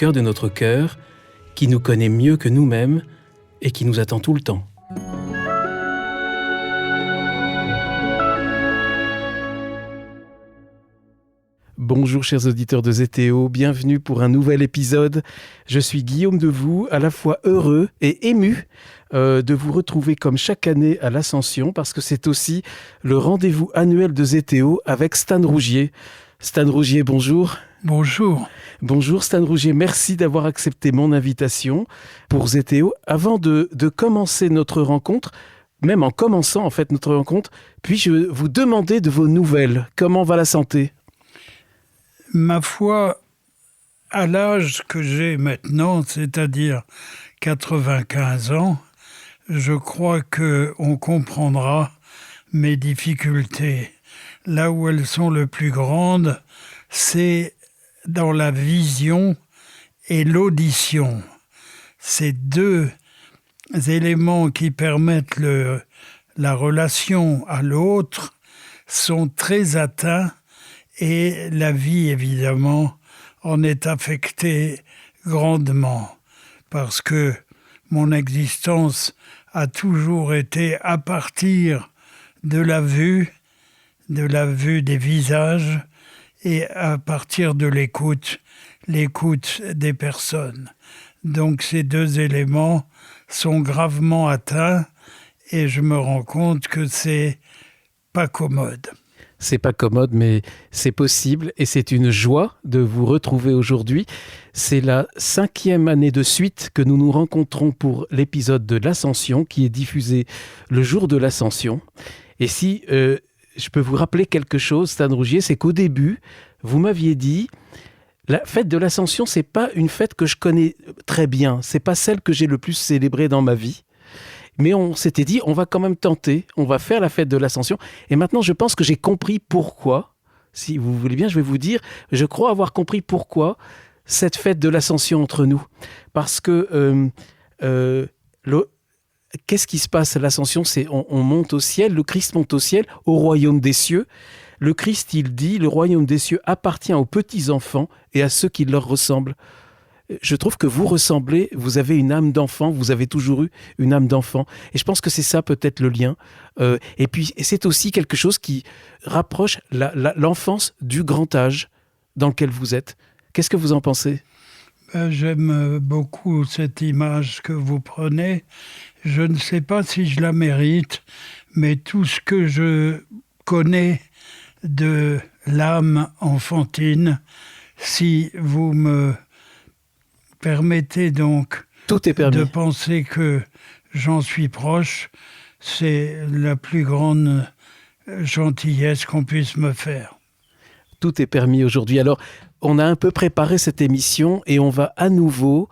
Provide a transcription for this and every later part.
cœur de notre cœur, qui nous connaît mieux que nous-mêmes et qui nous attend tout le temps. Bonjour chers auditeurs de Zétéo, bienvenue pour un nouvel épisode. Je suis Guillaume Devoux, à la fois heureux et ému de vous retrouver comme chaque année à l'Ascension, parce que c'est aussi le rendez-vous annuel de Zétéo avec Stan Rougier. Stan Rougier, bonjour. Bonjour. Bonjour Stan Rougier, merci d'avoir accepté mon invitation pour Zétéo. Avant de commencer notre rencontre, même en commençant en fait notre rencontre, puis-je vous demander de vos nouvelles. Comment va la santé ? Ma foi, à l'âge que j'ai maintenant, c'est-à-dire 95 ans, je crois qu'on comprendra mes difficultés. Là où elles sont le plus grandes, c'est dans la vision et l'audition. Ces deux éléments qui permettent la relation à l'autre sont très atteints et la vie, évidemment, en est affectée grandement parce que mon existence a toujours été à partir de la vue des visages et à partir de l'écoute des personnes. Donc ces deux éléments sont gravement atteints et je me rends compte que c'est pas commode. C'est pas commode, mais c'est possible et c'est une joie de vous retrouver aujourd'hui. C'est la 5e année de suite que nous nous rencontrons pour l'épisode de l'Ascension qui est diffusé le jour de l'Ascension. Et si je peux vous rappeler quelque chose, Stan Rougier, c'est qu'au début, vous m'aviez dit la fête de l'Ascension, c'est pas une fête que je connais très bien, c'est pas celle que j'ai le plus célébrée dans ma vie. Mais on s'était dit, on va quand même tenter, on va faire la fête de l'Ascension. Et maintenant, je pense que j'ai compris pourquoi. Si vous voulez bien, je vais vous dire, je crois avoir compris pourquoi cette fête de l'Ascension entre nous. Parce que qu'est-ce qui se passe à l'Ascension ? C'est on monte au ciel, le Christ monte au ciel, au royaume des cieux. Le Christ, il dit, le royaume des cieux appartient aux petits-enfants et à ceux qui leur ressemblent. Je trouve que vous ressemblez, vous avez une âme d'enfant, vous avez toujours eu une âme d'enfant. Et je pense que c'est ça peut-être le lien. Et puis c'est aussi quelque chose qui rapproche l'enfance du grand âge dans lequel vous êtes. Qu'est-ce que vous en pensez ? J'aime beaucoup cette image que vous prenez. Je ne sais pas si je la mérite, mais tout ce que je connais de l'âme enfantine, si vous me permettez donc de penser que j'en suis proche, c'est la plus grande gentillesse qu'on puisse me faire. Tout est permis aujourd'hui. Alors, on a un peu préparé cette émission et on va à nouveau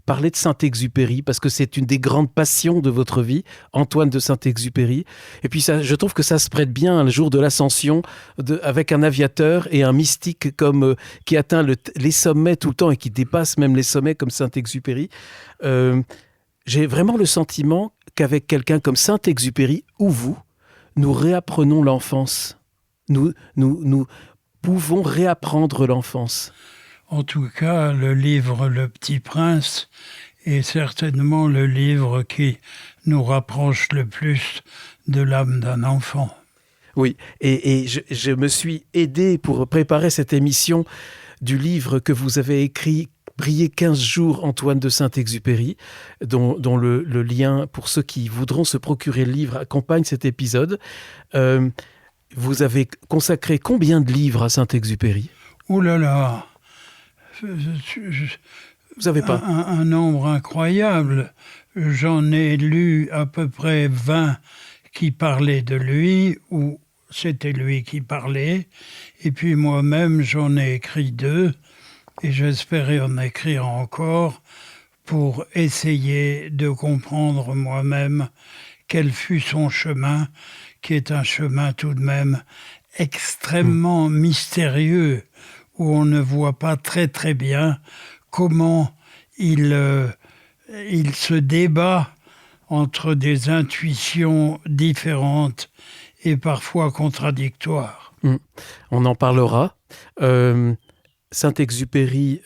parler de Saint-Exupéry parce que c'est une des grandes passions de votre vie, Antoine de Saint-Exupéry. Et puis ça, je trouve que ça se prête bien le jour de l'Ascension avec un aviateur et un mystique qui atteint les sommets tout le temps et qui dépasse même les sommets comme Saint-Exupéry. J'ai vraiment le sentiment qu'avec quelqu'un comme Saint-Exupéry ou vous, nous réapprenons l'enfance. Nous pouvons réapprendre l'enfance. En tout cas, le livre Le Petit Prince est certainement le livre qui nous rapproche le plus de l'âme d'un enfant. Oui, et je me suis aidé pour préparer cette émission du livre que vous avez écrit « Prier 15 jours, Antoine de Saint-Exupéry », dont le lien, pour ceux qui voudront se procurer le livre, accompagne cet épisode. Vous avez consacré combien de livres à Saint-Exupéry ? Ouh là là, vous n'avez pas un nombre incroyable. J'en ai lu à peu près 20 qui parlaient de lui, ou c'était lui qui parlait. Et puis moi-même, j'en ai écrit 2, et j'espérais en écrire encore pour essayer de comprendre moi-même quel fut son chemin, qui est un chemin tout de même extrêmement mystérieux, où on ne voit pas très très bien comment il se débat entre des intuitions différentes et parfois contradictoires. On en parlera. Saint-Exupéry,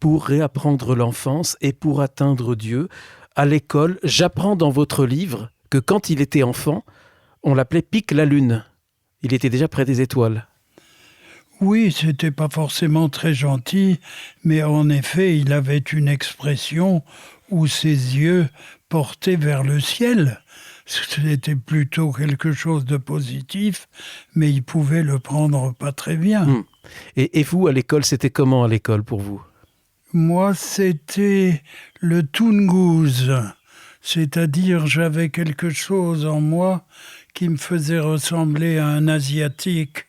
pour réapprendre l'enfance et pour atteindre Dieu. À l'école, j'apprends dans votre livre que quand il était enfant, on l'appelait Pic la Lune. Il était déjà près des étoiles. Oui, c'était pas forcément très gentil, mais en effet, il avait une expression où ses yeux portaient vers le ciel. C'était plutôt quelque chose de positif, mais il pouvait le prendre pas très bien. Et vous, à l'école, c'était comment à l'école pour vous ? Moi, c'était le Toungous, c'est-à-dire j'avais quelque chose en moi qui me faisait ressembler à un Asiatique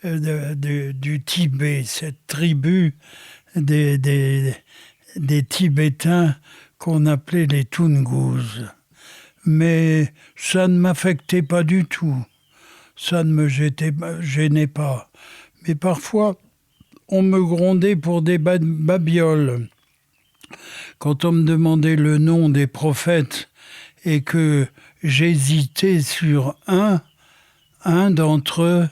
du Tibet, cette tribu des Tibétains qu'on appelait les Toungous. Mais ça ne m'affectait pas du tout, ça ne me gênait pas. Mais parfois, on me grondait pour des babioles. Quand on me demandait le nom des prophètes et que j'hésitais sur un d'entre eux,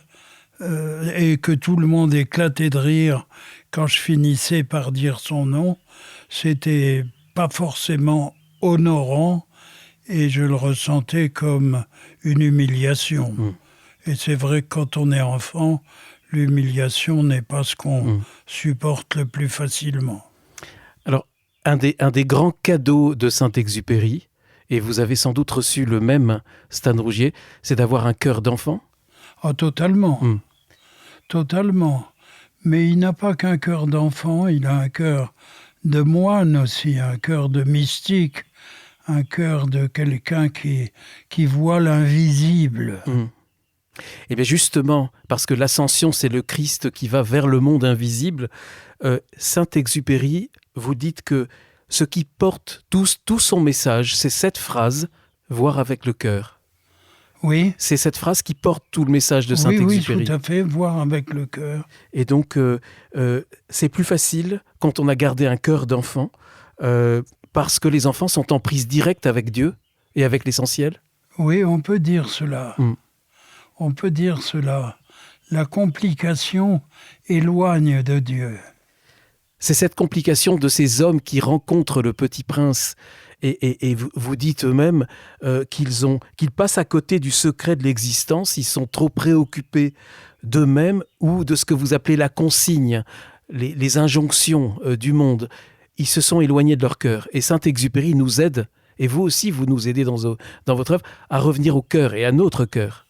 et que tout le monde éclatait de rire quand je finissais par dire son nom, c'était pas forcément honorant et je le ressentais comme une humiliation. Et c'est vrai que quand on est enfant, l'humiliation n'est pas ce qu'on supporte le plus facilement. Alors, un des grands cadeaux de Saint-Exupéry, et vous avez sans doute reçu le même, Stan Rougier, c'est d'avoir un cœur d'enfant. Ah, totalement. Totalement. Mais il n'a pas qu'un cœur d'enfant, il a un cœur de moine aussi, un cœur de mystique, un cœur de quelqu'un qui voit l'invisible. Et bien justement, parce que l'ascension, c'est le Christ qui va vers le monde invisible, Saint-Exupéry, vous dites que ce qui porte tout son message, c'est cette phrase « voir avec le cœur ». Oui. C'est cette phrase qui porte tout le message de Saint-Exupéry. Oui, tout à fait, voir avec le cœur. Et donc, c'est plus facile quand on a gardé un cœur d'enfant, parce que les enfants sont en prise directe avec Dieu et avec l'essentiel. Oui, on peut dire cela. On peut dire cela. La complication éloigne de Dieu. C'est cette complication de ces hommes qui rencontrent le petit prince. Et vous dites eux-mêmes qu'ils passent à côté du secret de l'existence, ils sont trop préoccupés d'eux-mêmes ou de ce que vous appelez la consigne, les injonctions du monde. Ils se sont éloignés de leur cœur. Et Saint-Exupéry nous aide, et vous aussi vous nous aidez dans votre œuvre, à revenir au cœur et à notre cœur.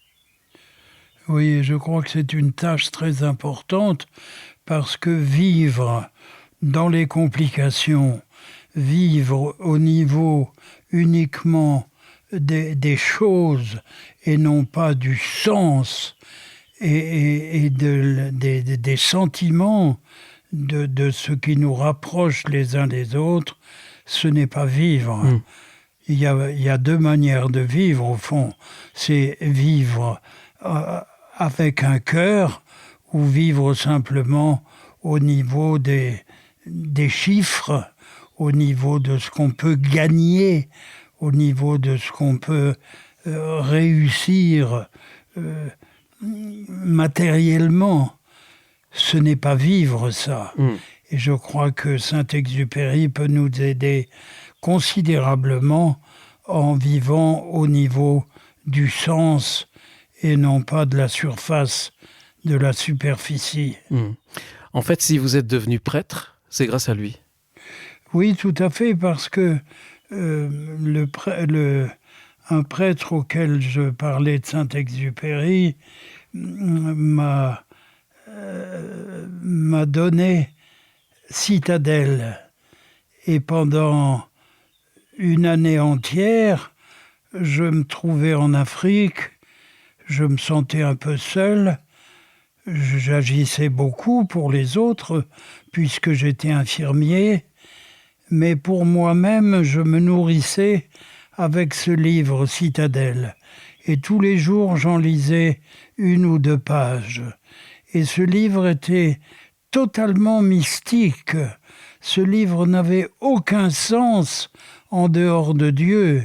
Oui, je crois que c'est une tâche très importante parce que vivre dans les complications, vivre au niveau uniquement des choses et non pas du sens et des sentiments de ce qui nous rapproche les uns des autres, ce n'est pas vivre. Il y a deux manières de vivre au fond. C'est vivre avec un cœur ou vivre simplement au niveau des chiffres, au niveau de ce qu'on peut gagner, au niveau de ce qu'on peut réussir matériellement. Ce n'est pas vivre ça. Et je crois que Saint-Exupéry peut nous aider considérablement en vivant au niveau du sens et non pas de la surface, de la superficie. En fait, si vous êtes devenu prêtre, c'est grâce à lui. Oui, tout à fait, parce que un prêtre auquel je parlais de Saint-Exupéry m'a donné Citadelle. Et pendant une année entière, je me trouvais en Afrique, je me sentais un peu seul, j'agissais beaucoup pour les autres, puisque j'étais infirmier, mais pour moi-même, je me nourrissais avec ce livre Citadelle. Et tous les jours, j'en lisais 1 ou 2 pages. Et ce livre était totalement mystique. Ce livre n'avait aucun sens en dehors de Dieu.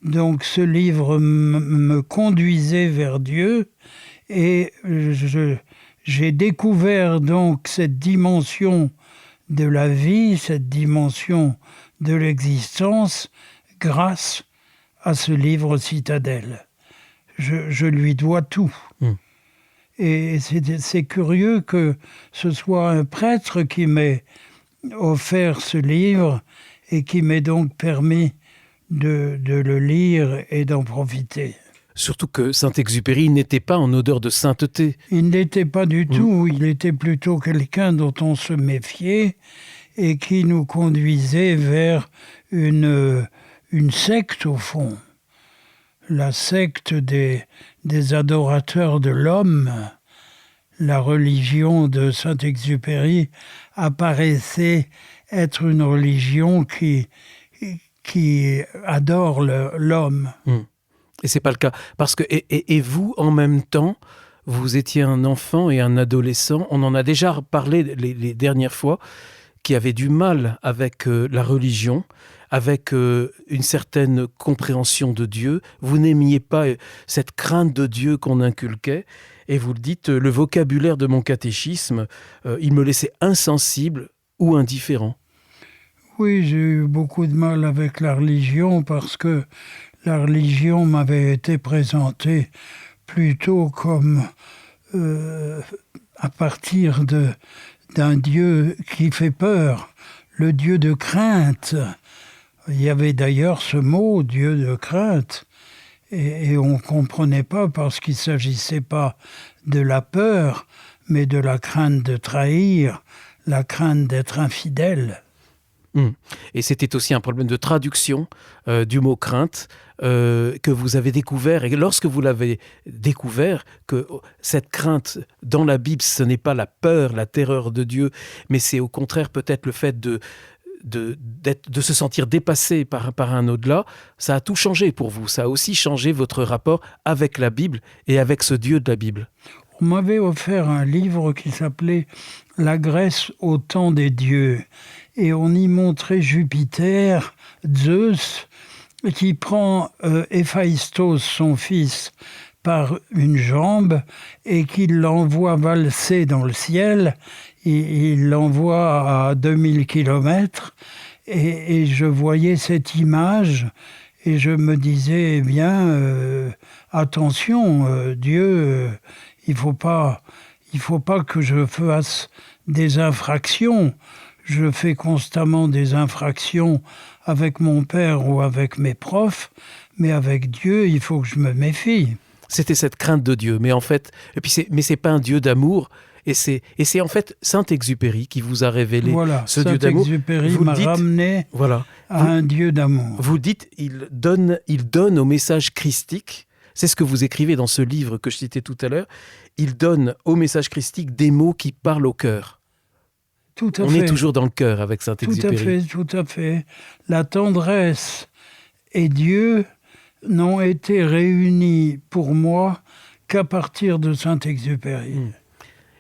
Donc ce livre me conduisait vers Dieu et j'ai découvert donc cette dimension de la vie, cette dimension de l'existence, grâce à ce livre Citadelle. Je lui dois tout. Et c'est curieux que ce soit un prêtre qui m'ait offert ce livre et qui m'ait donc permis de le lire et d'en profiter. Surtout que Saint-Exupéry n'était pas en odeur de sainteté. Il n'était pas du tout, il était plutôt quelqu'un dont on se méfiait et qui nous conduisait vers une secte au fond. La secte des adorateurs de l'homme. La religion de Saint-Exupéry apparaissait être une religion qui adore l'homme. Et c'est pas le cas. Parce que, et vous, en même temps, vous étiez un enfant et un adolescent, on en a déjà parlé les dernières fois, qui avait du mal avec la religion, avec une certaine compréhension de Dieu. Vous n'aimiez pas cette crainte de Dieu qu'on inculquait. Et vous le dites, le vocabulaire de mon catéchisme, il me laissait insensible ou indifférent. Oui, j'ai eu beaucoup de mal avec la religion parce que la religion m'avait été présentée plutôt comme à partir d'un Dieu qui fait peur, le Dieu de crainte. Il y avait d'ailleurs ce mot, Dieu de crainte, et on ne comprenait pas parce qu'il ne s'agissait pas de la peur, mais de la crainte de trahir, la crainte d'être infidèle. Et c'était aussi un problème de traduction du mot crainte que vous avez découvert. Et lorsque vous l'avez découvert, que cette crainte dans la Bible, ce n'est pas la peur, la terreur de Dieu, mais c'est au contraire peut-être le fait de se sentir dépassé par un au-delà, ça a tout changé pour vous. Ça a aussi changé votre rapport avec la Bible et avec ce Dieu de la Bible. On m'avait offert un livre qui s'appelait « La Grèce au temps des dieux ». Et on y montrait Jupiter, Zeus, qui prend Héphaïstos, son fils, par une jambe et qui l'envoie valser dans le ciel. Il l'envoie à 2000 kilomètres. Et je voyais cette image et je me disais, eh bien, attention, Dieu, il faut pas que je fasse des infractions. Je fais constamment des infractions avec mon père ou avec mes profs, mais avec Dieu, il faut que je me méfie. C'était cette crainte de Dieu, mais en fait, mais c'est pas un Dieu d'amour, et c'est en fait Saint-Exupéry qui vous a révélé ce Dieu d'amour. Saint-Exupéry m'a ramené à un Dieu d'amour. Vous dites, il donne au message christique, c'est ce que vous écrivez dans ce livre que je citais tout à l'heure, il donne au message christique des mots qui parlent au cœur. On est toujours dans le cœur avec Saint-Exupéry. Tout à fait. La tendresse et Dieu n'ont été réunis pour moi qu'à partir de Saint-Exupéry.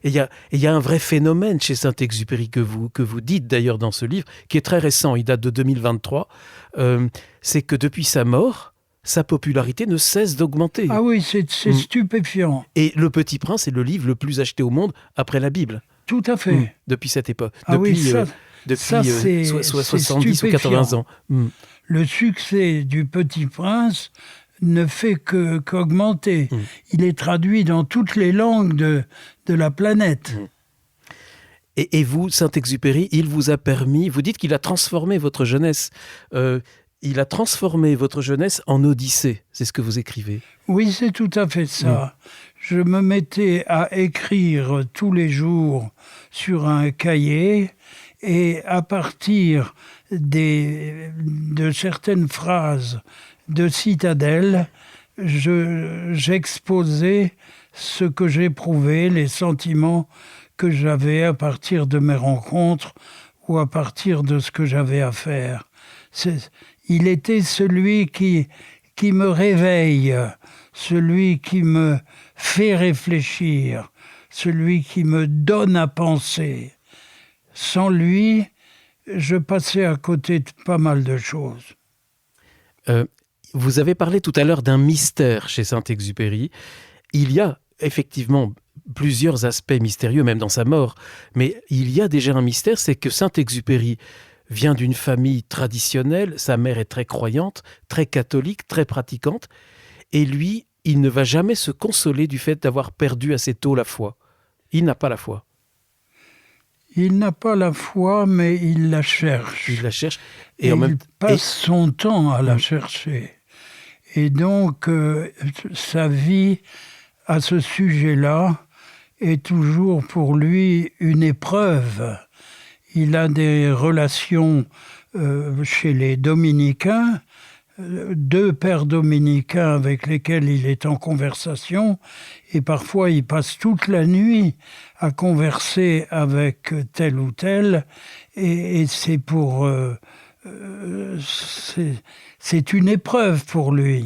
Et il y a un vrai phénomène chez Saint-Exupéry que vous dites d'ailleurs dans ce livre, qui est très récent, il date de 2023, c'est que depuis sa mort, sa popularité ne cesse d'augmenter. Ah oui, c'est stupéfiant. Et Le Petit Prince est le livre le plus acheté au monde après la Bible. Tout à fait. Depuis cette époque. Ah depuis c'est 70 ou 80 ans. Le succès du Petit Prince ne fait qu'augmenter. Il est traduit dans toutes les langues de la planète. Et vous, Saint-Exupéry, il vous a permis, vous dites qu'il a transformé votre jeunesse. Il a transformé votre jeunesse en Odyssée, c'est ce que vous écrivez. Oui, c'est tout à fait ça. Je me mettais à écrire tous les jours sur un cahier et à partir de certaines phrases de Citadelle, j'exposais ce que j'éprouvais, les sentiments que j'avais à partir de mes rencontres ou à partir de ce que j'avais à faire. Il était celui qui me réveille, celui qui me fait réfléchir, celui qui me donne à penser. Sans lui, je passais à côté de pas mal de choses. Vous avez parlé tout à l'heure d'un mystère chez Saint-Exupéry. Il y a effectivement plusieurs aspects mystérieux, même dans sa mort. Mais il y a déjà un mystère, c'est que Saint-Exupéry vient d'une famille traditionnelle, sa mère est très croyante, très catholique, très pratiquante, et lui, il ne va jamais se consoler du fait d'avoir perdu assez tôt la foi. Il n'a pas la foi. Il n'a pas la foi, mais il la cherche. Il la cherche. Et il passe son temps à la chercher. Et donc, sa vie, à ce sujet-là, est toujours pour lui une épreuve. Il a des relations chez les dominicains, 2 pères dominicains avec lesquels il est en conversation, et parfois il passe toute la nuit à converser avec tel ou tel, et c'est pour... c'est une épreuve pour lui.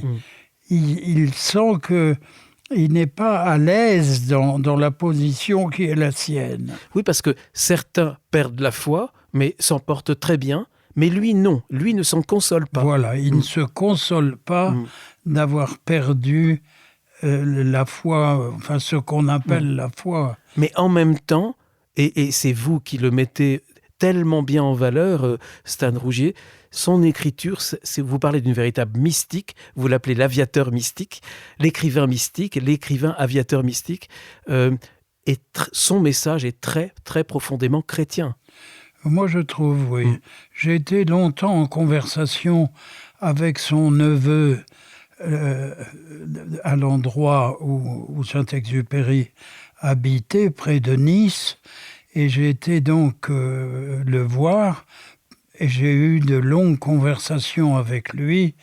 Il sent qu'il n'est pas à l'aise dans la position qui est la sienne. Oui, parce que certains perdent la foi, mais s'en portent très bien. Mais lui, non. Lui ne s'en console pas. Voilà, il ne se console pas d'avoir perdu la foi, enfin ce qu'on appelle la foi. Mais en même temps, et c'est vous qui le mettez tellement bien en valeur, Stan Rougier, son écriture, vous parlez d'une véritable mystique, vous l'appelez l'aviateur mystique, l'écrivain mystique, l'écrivain aviateur mystique, et son message est très, très profondément chrétien. Moi, je trouve, oui. J'ai été longtemps en conversation avec son neveu à l'endroit où Saint-Exupéry habitait, près de Nice, et j'ai été donc le voir, et j'ai eu de longues conversations avec lui,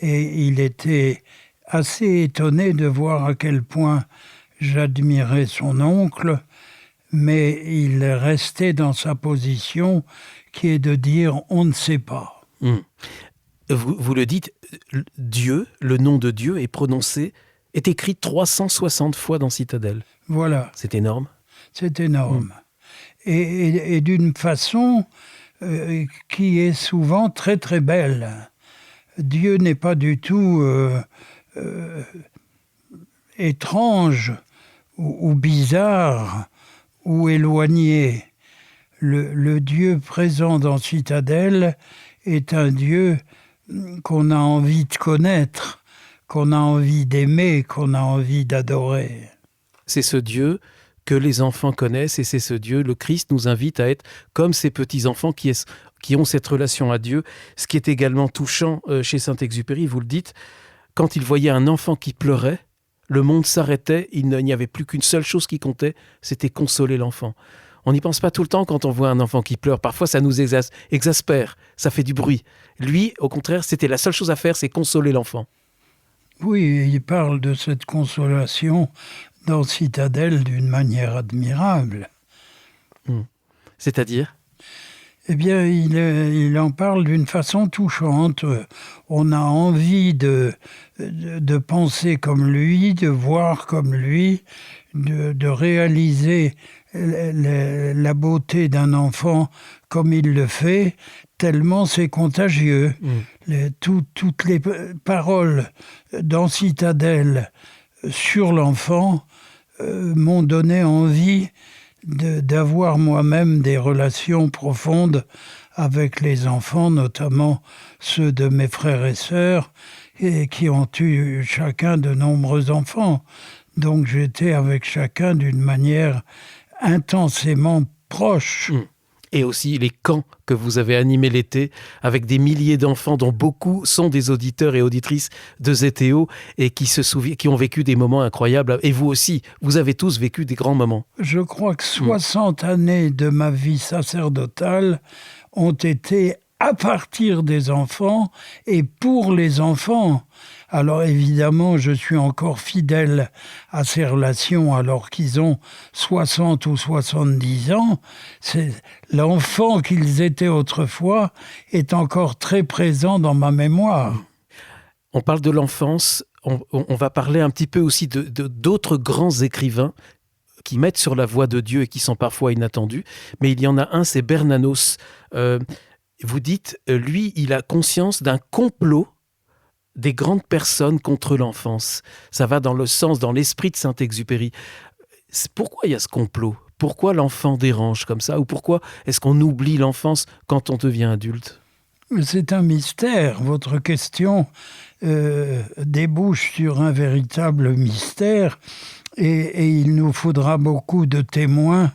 et il était assez étonné de voir à quel point j'admirais son oncle, mais il restait dans sa position qui est de dire « on ne sait pas ». Vous le dites, Dieu, le nom de Dieu est écrit 360 fois dans Citadelle. Voilà. C'est énorme. C'est énorme. Et d'une façon qui est souvent très très belle. Dieu n'est pas du tout étrange ou bizarre ou éloigné. Le Dieu présent dans Citadelle est un Dieu qu'on a envie de connaître, qu'on a envie d'aimer, qu'on a envie d'adorer. C'est ce Dieu que les enfants connaissent et c'est ce Dieu, le Christ nous invite à être comme ces petits-enfants qui ont cette relation à Dieu. Ce qui est également touchant chez Saint-Exupéry, vous le dites, quand il voyait un enfant qui pleurait, le monde s'arrêtait, il n'y avait plus qu'une seule chose qui comptait, c'était consoler l'enfant. On n'y pense pas tout le temps quand on voit un enfant qui pleure. Parfois, ça nous exaspère, ça fait du bruit. Lui, au contraire, c'était la seule chose à faire, c'est consoler l'enfant. Oui, il parle de cette consolation dans Citadelle d'une manière admirable. C'est-à-dire ? Eh bien, il en parle d'une façon touchante. On a envie de penser comme lui, de voir comme lui, de réaliser la beauté d'un enfant comme il le fait, tellement c'est contagieux. Toutes les paroles dans Citadelle sur l'enfant m'ont donné envie d'avoir moi-même des relations profondes avec les enfants, notamment ceux de mes frères et sœurs, et qui ont eu chacun de nombreux enfants. Donc j'étais avec chacun d'une manière intensément proche. Et aussi les camps que vous avez animés l'été avec des milliers d'enfants dont beaucoup sont des auditeurs et auditrices de ZTO et qui ont vécu des moments incroyables. Et vous aussi, vous avez tous vécu des grands moments. Je crois que 60 années de ma vie sacerdotale ont été à partir des enfants et pour les enfants. Alors évidemment, je suis encore fidèle à ces relations alors qu'ils ont 60 ou 70 ans. L'enfant qu'ils étaient autrefois est encore très présent dans ma mémoire. On parle de l'enfance, on va parler un petit peu aussi d'autres grands écrivains qui mettent sur la voie de Dieu et qui sont parfois inattendus. Mais il y en a un, c'est Bernanos. Vous dites, lui, il a conscience d'un complot des grandes personnes contre l'enfance. Ça va dans le sens, dans l'esprit de Saint-Exupéry. Pourquoi il y a ce complot ? Pourquoi l'enfant dérange comme ça ? Ou pourquoi est-ce qu'on oublie l'enfance quand on devient adulte ? C'est un mystère. Votre question débouche sur un véritable mystère et il nous faudra beaucoup de témoins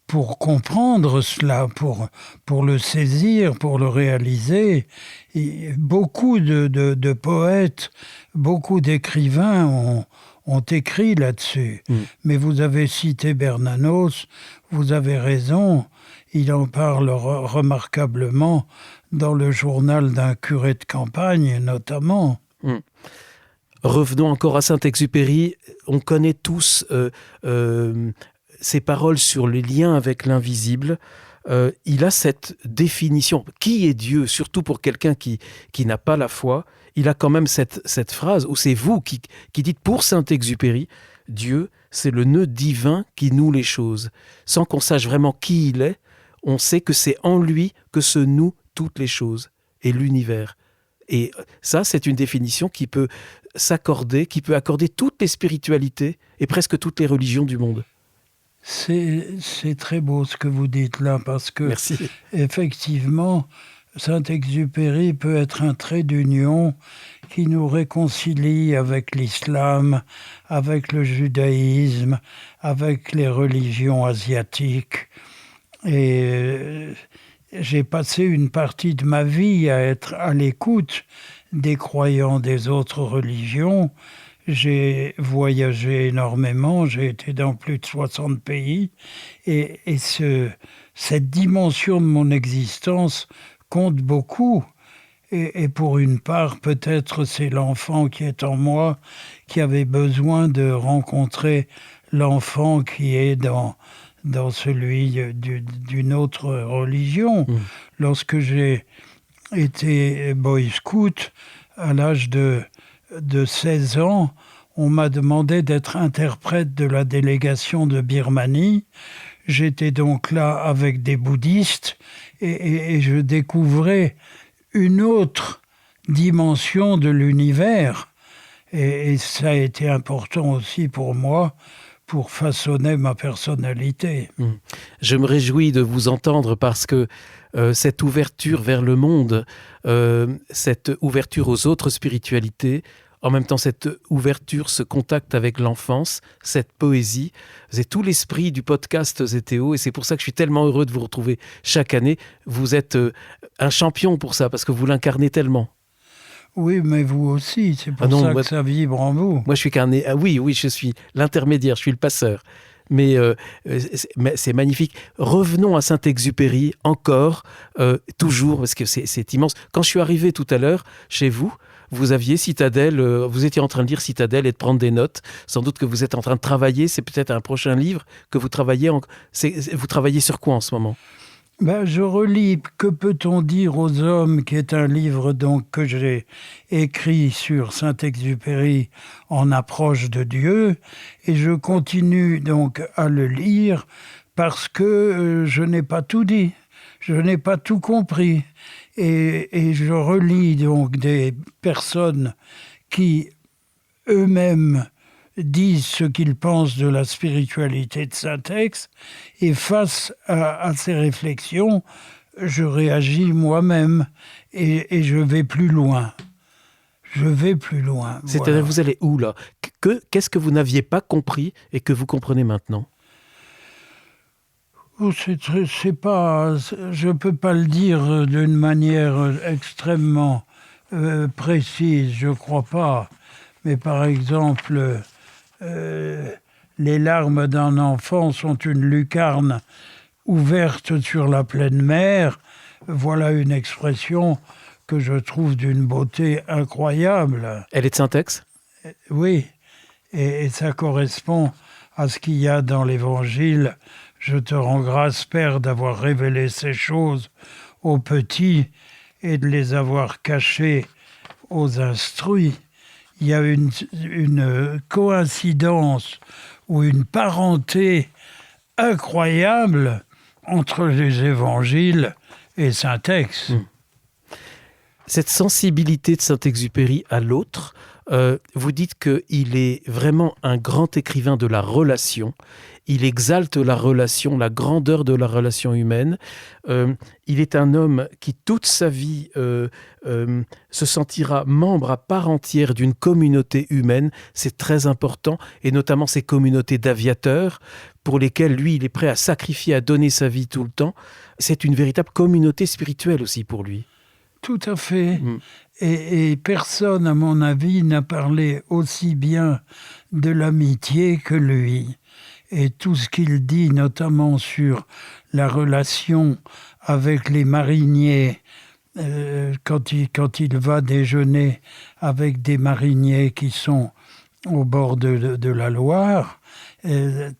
pour comprendre cela, pour le saisir, pour le réaliser. Et beaucoup de poètes, beaucoup d'écrivains ont écrit là-dessus. Mais vous avez cité Bernanos, vous avez raison, il en parle remarquablement dans le journal d'un curé de campagne, notamment. Revenons encore à Saint-Exupéry. On connaît tous ses paroles sur les liens avec l'invisible. Il a cette définition. Qui est Dieu ? Surtout pour quelqu'un qui n'a pas la foi. Il a quand même cette phrase où c'est vous qui dites pour Saint-Exupéry, Dieu, c'est le nœud divin qui noue les choses. Sans qu'on sache vraiment qui il est, on sait que c'est en lui que se nouent toutes les choses et l'univers. Et ça, c'est une définition qui peut s'accorder, qui peut accorder toutes les spiritualités et presque toutes les religions du monde. C'est très beau ce que vous dites là, parce que Merci. Effectivement, Saint-Exupéry peut être un trait d'union qui nous réconcilie avec l'islam, avec le judaïsme, avec les religions asiatiques. Et j'ai passé une partie de ma vie à être à l'écoute des croyants des autres religions. J'ai voyagé énormément, j'ai été dans plus de 60 pays et cette dimension de mon existence compte beaucoup. Et pour une part, peut-être c'est l'enfant qui est en moi qui avait besoin de rencontrer l'enfant qui est dans celui d'une autre religion. Lorsque j'ai été boy scout, à l'âge de 16 ans, on m'a demandé d'être interprète de la délégation de Birmanie. J'étais donc là avec des bouddhistes et je découvrais une autre dimension de l'univers. Et ça a été important aussi pour moi pour façonner ma personnalité. Je me réjouis de vous entendre parce que cette ouverture vers le monde, cette ouverture aux autres spiritualités, en même temps cette ouverture, ce contact avec l'enfance, cette poésie, c'est tout l'esprit du podcast Zétéo et c'est pour ça que je suis tellement heureux de vous retrouver chaque année. Vous êtes un champion pour ça parce que vous l'incarnez tellement. Oui, mais vous aussi, c'est pour ça que ça vibre en vous. Moi, je suis oui, je suis l'intermédiaire, je suis le passeur. Mais c'est magnifique. Revenons à Saint-Exupéry encore, toujours, parce que c'est immense. Quand je suis arrivé tout à l'heure chez vous, vous aviez Citadelle, vous étiez en train de lire Citadelle et de prendre des notes. Sans doute que vous êtes en train de travailler, c'est peut-être un prochain livre que vous travaillez. Vous travaillez sur quoi en ce moment ? Je relis « Que peut-on dire aux hommes ?» qui est un livre donc que j'ai écrit sur Saint-Exupéry en approche de Dieu. Et je continue donc à le lire parce que je n'ai pas tout dit, je n'ai pas tout compris. Et je relis donc des personnes qui eux-mêmes disent ce qu'ils pensent de la spiritualité de Saint-Ex, et face à ces réflexions, je réagis moi-même et je vais plus loin. Je vais plus loin. C'est-à-dire, voilà. Vous allez où, là ? Qu'est-ce que vous n'aviez pas compris et que vous comprenez maintenant ? C'est pas... Je ne peux pas le dire d'une manière extrêmement précise, je ne crois pas. Mais par exemple... les larmes d'un enfant sont une lucarne ouverte sur la pleine mer. Voilà une expression que je trouve d'une beauté incroyable. Elle est de Saint-Ex ? Oui, et ça correspond à ce qu'il y a dans l'Évangile. Je te rends grâce, Père, d'avoir révélé ces choses aux petits et de les avoir cachées aux instruits. Il y a une coïncidence ou une parenté incroyable entre les évangiles et Saint-Ex. Cette sensibilité de Saint-Exupéry à l'autre, vous dites qu'il est vraiment un grand écrivain de la relation. Il exalte la relation, la grandeur de la relation humaine. Il est un homme qui, toute sa vie, se sentira membre à part entière d'une communauté humaine. C'est très important, et notamment ces communautés d'aviateurs, pour lesquelles, lui, il est prêt à sacrifier, à donner sa vie tout le temps. C'est une véritable communauté spirituelle aussi pour lui. Tout à fait. Et personne, à mon avis, n'a parlé aussi bien de l'amitié que lui. Et tout ce qu'il dit, notamment sur la relation avec les mariniers, quand il va déjeuner avec des mariniers qui sont au bord de la Loire,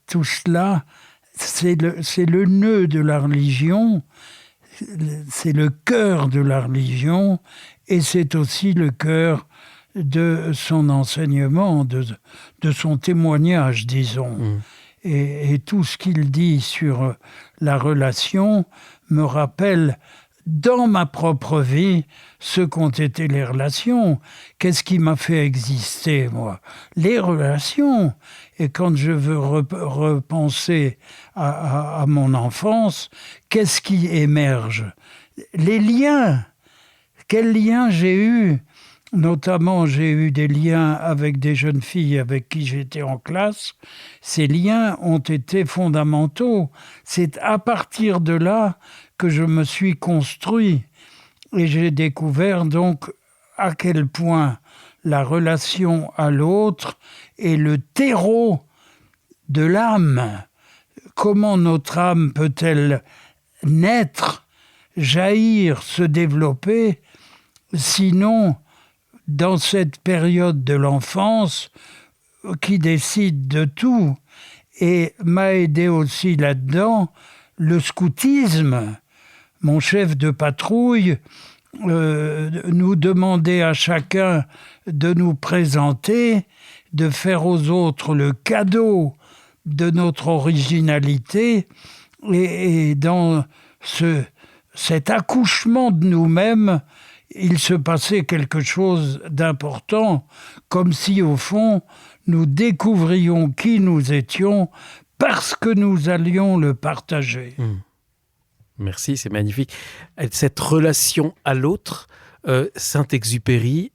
tout cela, c'est le nœud de la religion, c'est le cœur de la religion, et c'est aussi le cœur de son enseignement, de son témoignage, disons. Et tout ce qu'il dit sur la relation me rappelle, dans ma propre vie, ce qu'ont été les relations. Qu'est-ce qui m'a fait exister, moi? Les relations. Et quand je veux repenser à mon enfance, qu'est-ce qui émerge? Les liens. Quels liens j'ai eus? Notamment, j'ai eu des liens avec des jeunes filles avec qui j'étais en classe. Ces liens ont été fondamentaux. C'est à partir de là que je me suis construit. Et j'ai découvert donc à quel point la relation à l'autre est le terreau de l'âme. Comment notre âme peut-elle naître, jaillir, se développer, sinon dans cette période de l'enfance qui décide de tout. Et m'a aidé aussi là-dedans le scoutisme. Mon chef de patrouille nous demandait à chacun de nous présenter, de faire aux autres le cadeau de notre originalité. Et dans cet accouchement de nous-mêmes, il se passait quelque chose d'important, comme si, au fond, nous découvrions qui nous étions parce que nous allions le partager. Merci, c'est magnifique. Cette relation à l'autre, Saint-Exupéry,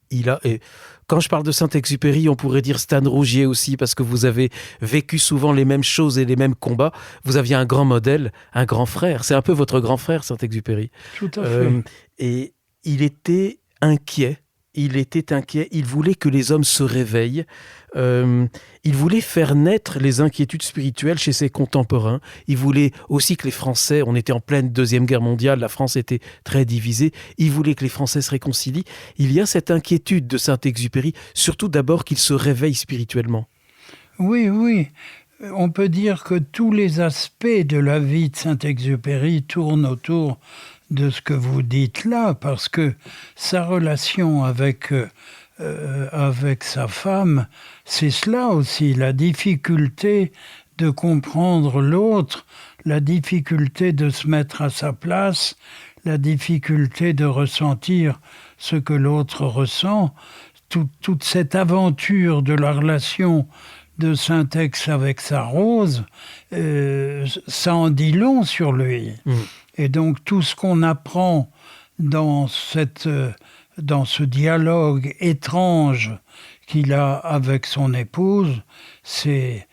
quand je parle de Saint-Exupéry, on pourrait dire Stan Rougier aussi, parce que vous avez vécu souvent les mêmes choses et les mêmes combats. Vous aviez un grand modèle, un grand frère. C'est un peu votre grand frère, Saint-Exupéry. Tout à fait. Et il était inquiet. Il voulait que les hommes se réveillent. Il voulait faire naître les inquiétudes spirituelles chez ses contemporains. Il voulait aussi que les Français, on était en pleine Deuxième Guerre mondiale, la France était très divisée, il voulait que les Français se réconcilient. Il y a cette inquiétude de Saint-Exupéry, surtout d'abord qu'il se réveille spirituellement. Oui. On peut dire que tous les aspects de la vie de Saint-Exupéry tournent autour de ce que vous dites là, parce que sa relation avec sa femme, c'est cela aussi, la difficulté de comprendre l'autre, la difficulté de se mettre à sa place, la difficulté de ressentir ce que l'autre ressent. Toute cette aventure de la relation de Saint-Ex avec sa Rose, ça en dit long sur lui. Et donc tout ce qu'on apprend dans ce dialogue étrange qu'il a avec son épouse, c'est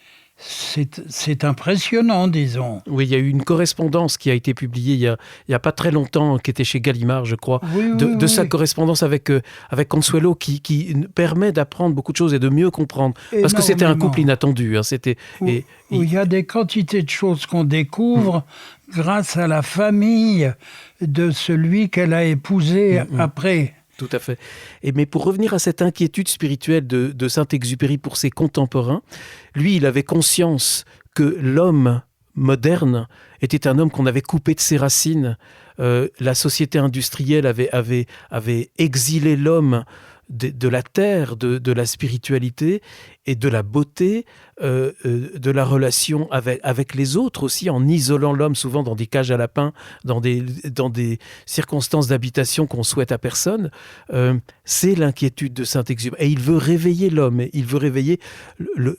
impressionnant, disons. Oui, il y a eu une correspondance qui a été publiée il y a pas très longtemps, qui était chez Gallimard, je crois, de sa correspondance avec Consuelo, qui permet d'apprendre beaucoup de choses et de mieux comprendre. Parce que c'était un couple inattendu. Il y a des quantités de choses qu'on découvre grâce à la famille de celui qu'elle a épousé après. Tout à fait. Mais pour revenir à cette inquiétude spirituelle de Saint-Exupéry pour ses contemporains, lui, il avait conscience que l'homme moderne était un homme qu'on avait coupé de ses racines. La société industrielle avait exilé l'homme de la terre, de la spiritualité et de la beauté, de la relation avec les autres aussi, en isolant l'homme souvent dans des cages à lapins, dans des circonstances d'habitation qu'on souhaite à personne. C'est l'inquiétude de Saint-Exupéry. Et il veut réveiller l'homme, il veut réveiller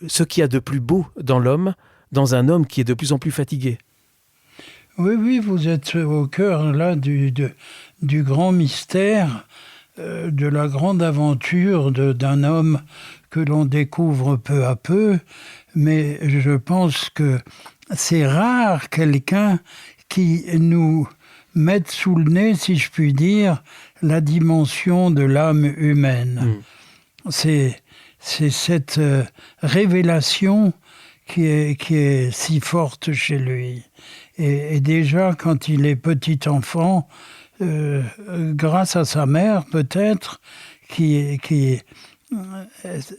ce qu'il y a de plus beau dans l'homme, dans un homme qui est de plus en plus fatigué. Oui, vous êtes au cœur là du grand mystère, de la grande aventure d'un homme que l'on découvre peu à peu, mais je pense que c'est rare quelqu'un qui nous mette sous le nez, si je puis dire, la dimension de l'âme humaine. C'est cette révélation qui est si forte chez lui. Et déjà, quand il est petit enfant, grâce à sa mère peut-être,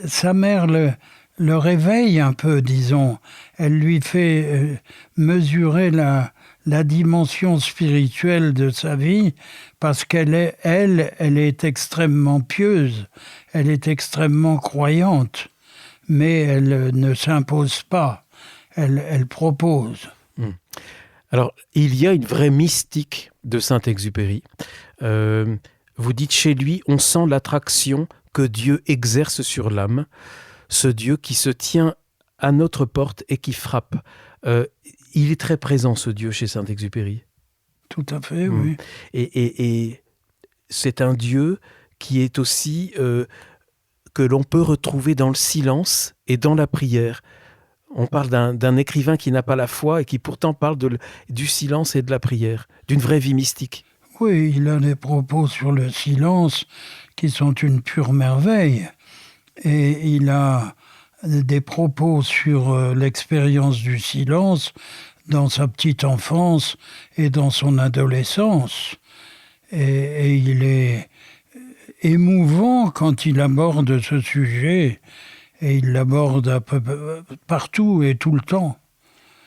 sa mère le réveille un peu, disons. Elle lui fait mesurer la dimension spirituelle de sa vie, parce qu'elle est extrêmement pieuse, elle est extrêmement croyante, mais elle ne s'impose pas, elle propose. Alors, il y a une vraie mystique de Saint-Exupéry. Vous dites, chez lui, on sent l'attraction que Dieu exerce sur l'âme, ce Dieu qui se tient à notre porte et qui frappe. Il est très présent, ce Dieu, chez Saint-Exupéry. Tout à fait, oui. Et c'est un Dieu qui est aussi que l'on peut retrouver dans le silence et dans la prière. On parle d'un écrivain qui n'a pas la foi et qui pourtant parle du silence et de la prière, d'une vraie vie mystique. Oui, il a des propos sur le silence qui sont une pure merveille. Et il a des propos sur l'expérience du silence dans sa petite enfance et dans son adolescence. Et il est émouvant quand il aborde ce sujet. Et il l'aborde un peu partout et tout le temps.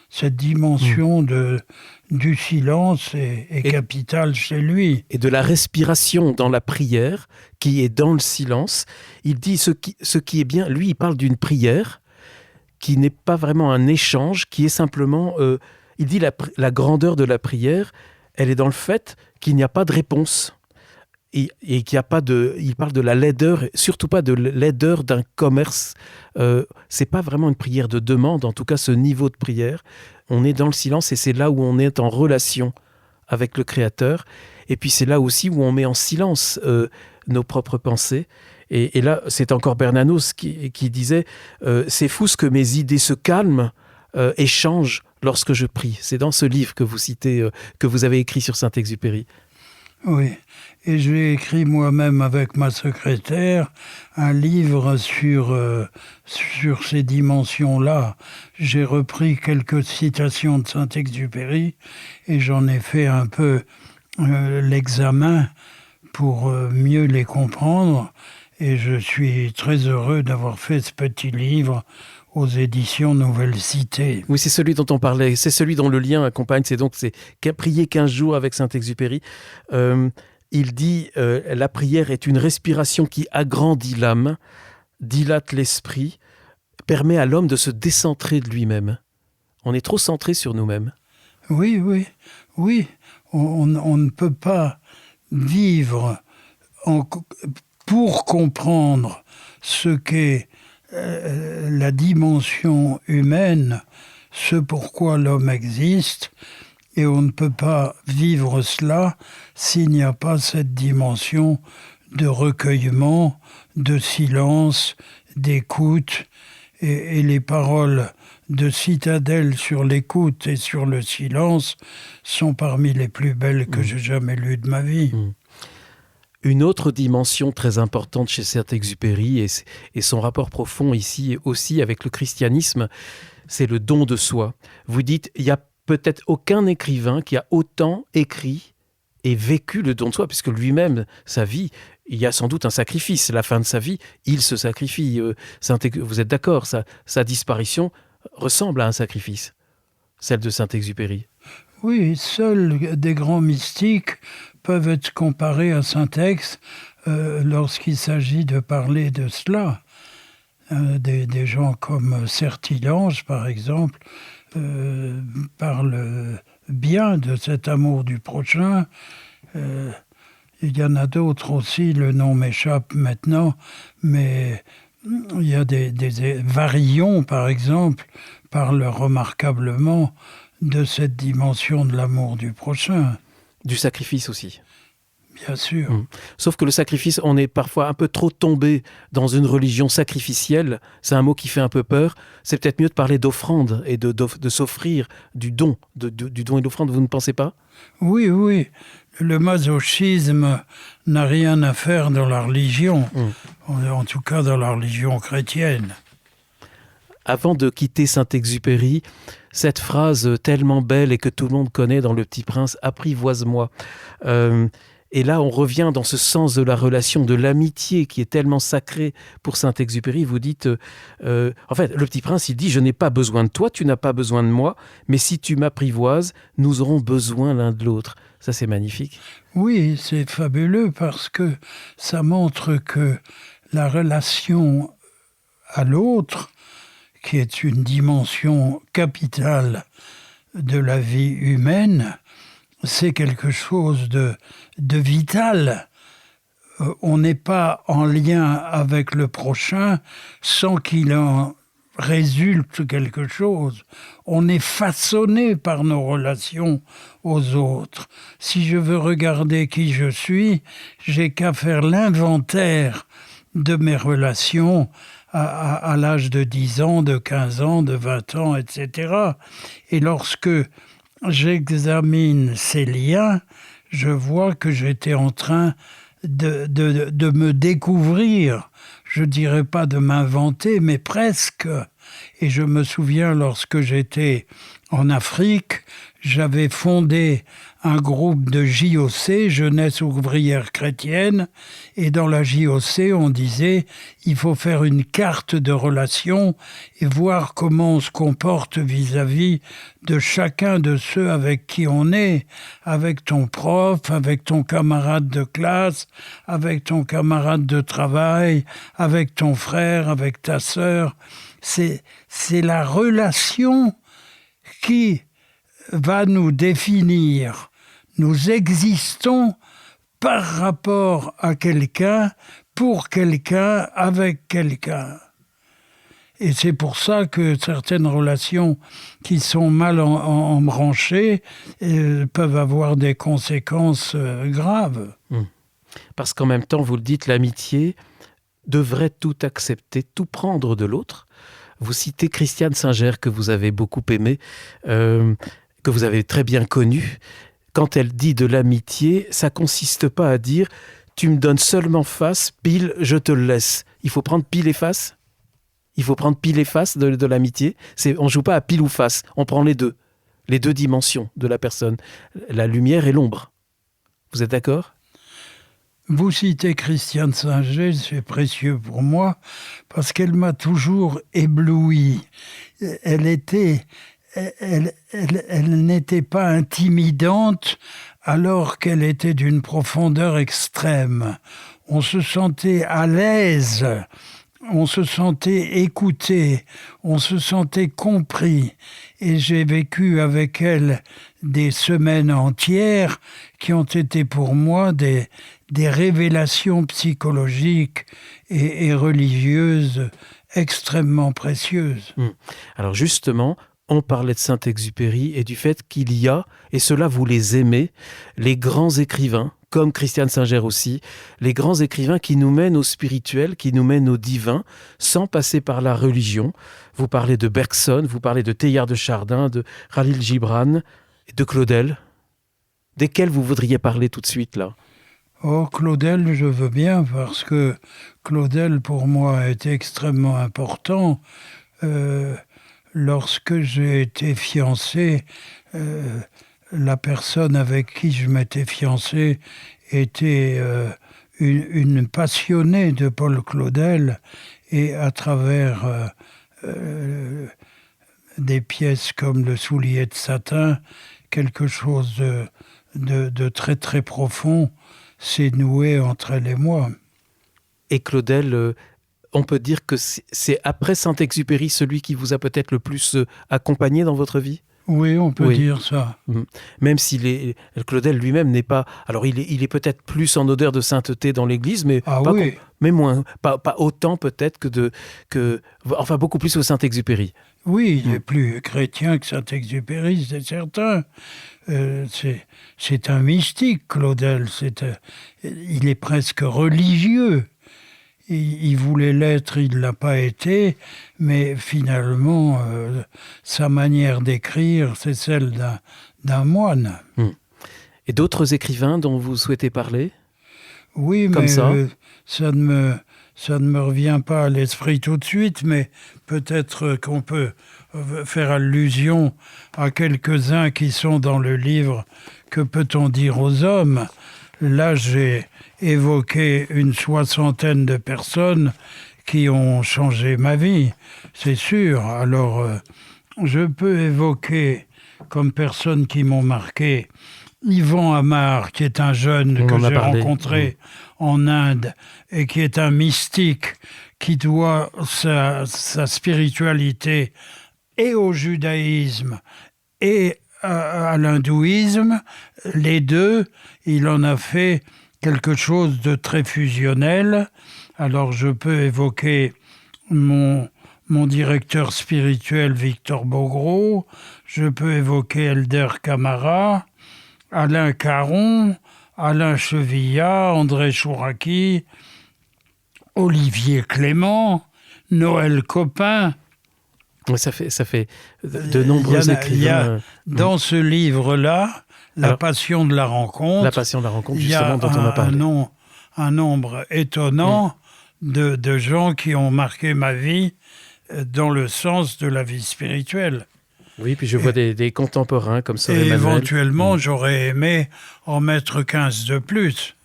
Cette dimension du silence est capitale chez lui. Et de la respiration dans la prière, qui est dans le silence. Il dit ce qui est bien. Lui, il parle d'une prière qui n'est pas vraiment un échange, qui est simplement... il dit la grandeur de la prière, elle est dans le fait qu'il n'y a pas de réponse. Et qu'il n'y a pas de... Il parle de la laideur, surtout pas de laideur d'un commerce. C'est pas vraiment une prière de demande, en tout cas ce niveau de prière. On est dans le silence et c'est là où on est en relation avec le Créateur. Et puis c'est là aussi où on met en silence nos propres pensées. Et là, c'est encore Bernanos qui disait « C'est fou ce que mes idées se calment et changent lorsque je prie ». C'est dans ce livre que vous citez, que vous avez écrit sur Saint-Exupéry. Oui, et j'ai écrit moi-même avec ma secrétaire un livre sur ces dimensions-là. J'ai repris quelques citations de Saint-Exupéry et j'en ai fait un peu l'examen pour mieux les comprendre. Et je suis très heureux d'avoir fait ce petit livre aux éditions Nouvelle Cité. Oui, c'est celui dont on parlait, c'est celui dont le lien accompagne, c'est prier 15 jours avec Saint-Exupéry. Il dit la prière est une respiration qui agrandit l'âme, dilate l'esprit, permet à l'homme de se décentrer de lui-même. On est trop centré sur nous-mêmes. Oui. On ne peut pas vivre pour comprendre ce qu'est la dimension humaine, ce pourquoi l'homme existe, et on ne peut pas vivre cela s'il n'y a pas cette dimension de recueillement, de silence, d'écoute, et les paroles de Citadelle sur l'écoute et sur le silence sont parmi les plus belles que j'ai jamais lues de ma vie. Une autre dimension très importante chez Saint-Exupéry et son rapport profond ici aussi avec le christianisme, c'est le don de soi. Vous dites, il n'y a peut-être aucun écrivain qui a autant écrit et vécu le don de soi, puisque lui-même, sa vie, il y a sans doute un sacrifice. La fin de sa vie, il se sacrifie. Vous êtes d'accord, sa disparition ressemble à un sacrifice, celle de Saint-Exupéry. Oui, seuls des grands mystiques peuvent être comparés à Saint-Ex lorsqu'il s'agit de parler de cela. Des gens comme Sertilange, par exemple, parlent bien de cet amour du prochain. Il y en a d'autres aussi, le nom m'échappe maintenant, mais il y a des Varillon, par exemple, parle remarquablement de cette dimension de l'amour du prochain. Du sacrifice aussi. Bien sûr. Sauf que le sacrifice, on est parfois un peu trop tombé dans une religion sacrificielle. C'est un mot qui fait un peu peur. C'est peut-être mieux de parler d'offrande et de s'offrir du don, du don et de l'offrande, vous ne pensez pas? Oui, oui. Le masochisme n'a rien à faire dans la religion, en tout cas dans la religion chrétienne. Avant de quitter Saint-Exupéry, cette phrase tellement belle et que tout le monde connaît dans Le Petit Prince, « Apprivoise-moi ». Et là, on revient dans ce sens de la relation, de l'amitié qui est tellement sacrée pour Saint-Exupéry. Vous dites, en fait, le Petit Prince, il dit « Je n'ai pas besoin de toi, tu n'as pas besoin de moi, mais si tu m'apprivoises, nous aurons besoin l'un de l'autre. » Ça, c'est magnifique. Oui, c'est fabuleux parce que ça montre que la relation à l'autre, qui est une dimension capitale de la vie humaine, c'est quelque chose de vital. On n'est pas en lien avec le prochain sans qu'il en résulte quelque chose. On est façonné par nos relations aux autres. Si je veux regarder qui je suis, j'ai qu'à faire l'inventaire de mes relations à l'âge de 10 ans, de 15 ans, de 20 ans, etc. Et lorsque j'examine ces liens, je vois que j'étais en train de me découvrir. Je dirais pas de m'inventer, mais presque. Et je me souviens, lorsque j'étais en Afrique, j'avais fondé un groupe de JOC, Jeunesse ouvrière chrétienne, et dans la JOC, on disait il faut faire une carte de relation et voir comment on se comporte vis-à-vis de chacun de ceux avec qui on est, avec ton prof, avec ton camarade de classe, avec ton camarade de travail, avec ton frère, avec ta sœur. C'est la relation qui va nous définir. Nous existons par rapport à quelqu'un, pour quelqu'un, avec quelqu'un. Et c'est pour ça que certaines relations qui sont mal embranchées peuvent avoir des conséquences graves. Parce qu'en même temps, vous le dites, l'amitié devrait tout accepter, tout prendre de l'autre. Vous citez Christiane Singer, que vous avez beaucoup aimée, que vous avez très bien connue. Quand elle dit de l'amitié, ça ne consiste pas à dire « tu me donnes seulement face, pile, je te le laisse ». Il faut prendre pile et face. Il faut prendre pile et face de l'amitié. On ne joue pas à pile ou face, on prend les deux dimensions de la personne, la lumière et l'ombre. Vous êtes d'accord ? Vous citez Christiane Singer, c'est précieux pour moi, parce qu'elle m'a toujours ébloui. Elle n'était pas intimidante alors qu'elle était d'une profondeur extrême. On se sentait à l'aise, on se sentait écouté, on se sentait compris. Et j'ai vécu avec elle des semaines entières qui ont été pour moi des révélations psychologiques et religieuses extrêmement précieuses. Alors justement, on parlait de Saint-Exupéry et du fait qu'il y a, et cela vous les aimez, les grands écrivains, comme Christiane Singer aussi, les grands écrivains qui nous mènent au spirituel, qui nous mènent au divin, sans passer par la religion. Vous parlez de Bergson, vous parlez de Teilhard de Chardin, de Khalil Gibran, de Claudel. Desquels vous voudriez parler tout de suite, là ? Oh, Claudel, je veux bien, parce que Claudel, pour moi, a été extrêmement important. Lorsque j'ai été fiancé, la personne avec qui je m'étais fiancé était une passionnée de Paul Claudel, et à travers des pièces comme Le Soulier de satin, quelque chose de très très profond s'est noué entre elle et moi. Et Claudel, on peut dire que c'est après Saint-Exupéry celui qui vous a peut-être le plus accompagné dans votre vie ? Oui, on peut dire ça. Même si Claudel lui-même n'est pas... Alors, il est peut-être plus en odeur de sainteté dans l'Église, mais, mais moins. Pas autant peut-être enfin, beaucoup plus au Saint-Exupéry. Oui, il est plus chrétien que Saint-Exupéry, c'est certain. C'est un mystique, Claudel. Il est presque religieux. Il voulait l'être, il ne l'a pas été, mais finalement, sa manière d'écrire, c'est celle d'un moine. Et d'autres écrivains dont vous souhaitez parler ? Oui, comme mais ça ça ne me revient pas à l'esprit tout de suite, mais peut-être qu'on peut faire allusion à quelques-uns qui sont dans le livre « Que peut-on dire aux hommes ?» Là, j'ai évoqué une soixantaine de personnes qui ont changé ma vie, c'est sûr. Alors, je peux évoquer comme personnes qui m'ont marqué Yvan Amar, qui est un jeune que j'ai rencontré en Inde et qui est un mystique qui doit sa spiritualité et au judaïsme et à l'hindouisme. Les deux, il en a fait quelque chose de très fusionnel. Alors je peux évoquer mon directeur spirituel Victor Bogro, je peux évoquer Elder Camara, Alain Caron, Alain Chevillat, André Chouraki, Olivier Clément, Noël Copin. Ça fait de nombreux écrivains. Dans ce livre-là, La Passion de la rencontre. La Passion de la rencontre, justement, dont on a parlé. Un nombre étonnant de gens qui ont marqué ma vie dans le sens de la vie spirituelle. Oui, puis je vois des contemporains comme ça. Et éventuellement, j'aurais aimé en mettre 15 de plus.